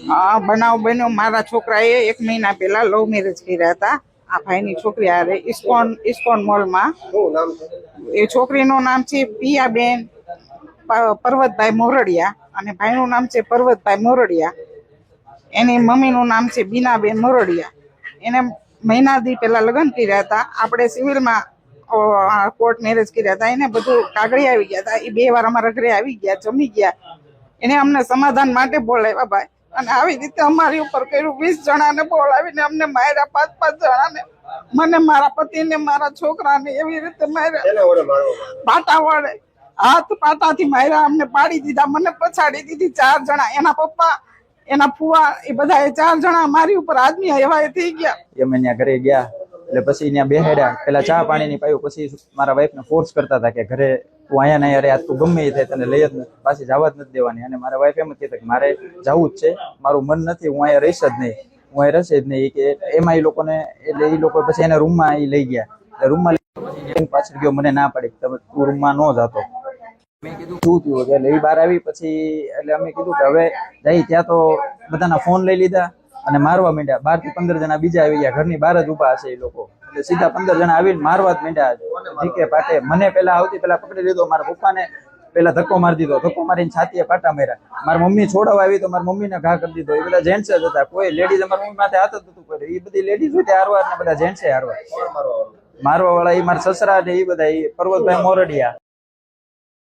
બનાવ બન્યો, મારા છોકરાએ 1 મહિના પહેલા લવ મેરેજ કર્યા હતા આ ભાઈની છોકરી હારે ઇસ્કોન મોલમાં. એ છોકરીનું નામ છે પિયાબેન પર્વતભાઈ મોરડિયા અને ભાઈનું નામ છે પર્વતભાઈ મોરડિયા. એની મમ્મીનું નામ છે બીનાબેન મોરડિયા. એને મહિના દી પહેલા લગ્ન કર્યા હતા. આપણે સિવિલમાં કોર્ટ મેરેજ કર્યા હતા. એને બધું કાગળી આવી ગયા હતા. એ 2 વાર અમારા ઘરે આવી ગયા, જમી ગયા. એને અમને સમાધાન માટે બોલાવ્યા ભાઈ, અને આવી રીતે અમારી ઉપર કર્યું. 20 જણાને બોલાવીને અમને માર્યા, 5-5 જણાને, મને, મારા પતિને, મારા છોકરાને એવી રીતે માર્યા. પાટા વડે, હાથ પાટાથી માર્યા. અમને પાડી દીધા, મને પછાડી દીધી. 4 જણા, એના પપ્પા, એના ફુવા, એ બધા 4 જણા મારી ઉપર આદમી હવાય થઈ ગયા. અમે ત્યાં ઘરે ગયા એટલે પછી ત્યાં બેહાડ્યા. પેલા ચા પાણીની પાયું, પછી મારા વાઈફને ફોર્સ કરતા હતા કે ઘરે તું અહીંયા નહીં, અરે આ તું ગમે એ થાય તને લઈ જ પાછી જવા જ નથી દેવાની. અને મારા વાઈફ એમ જ કહેતા કે મારે જવું જ છે, મારું મન નથી, હું અહીંયા રહીશ જ નહીં, હું અહીંયા રહેશે જ નહીં. કે એમાં એ લોકોને, એટલે એ લોકો પછી એને રૂમમાં એ લઈ ગયા. રૂમમાં પાછળ ગયો, મને ના પડી તમે તું રૂમમાં ન જતો. મેં કીધું શું થયું એટલે એ બહાર આવી. પછી એટલે અમે કીધું કે હવે જઈ. ત્યાં તો બધાના ફોન લઈ લીધા અને મારવા માંડ્યા. 12 થી 15 જણા બીજા આવી ગયા, ઘરની બહાર જ ઉભા હશે એ લોકો. એટલે સીધા 15 જણા આવીને મારવા જ માંડ્યા. ઢીકે પાટે મને પેલા આવતી પેલા પકડી લીધો. મારા પપ્પાને પેલા ધક્કો મારી દીધો, ધક્કો મારીને છાતીએ પાટા માર્યા. મારી મમ્મી છોડાવવા આવી તો મારી મમ્મીને ઘા કરી દીધો. એ બધા જેન્ટ્સ જ હતા, કોઈ લેડીઝ અમારી મમ્મી માથે હાથ જ નતું પડ્યું. એ બધી લેડીઝ હોય હારવાર ને બધા જેન્ટ્સે હારવાર. મારવા વાળા એ મારા સસરા ને એ બધા, એ પર્વતભાઈ મોરડિયા.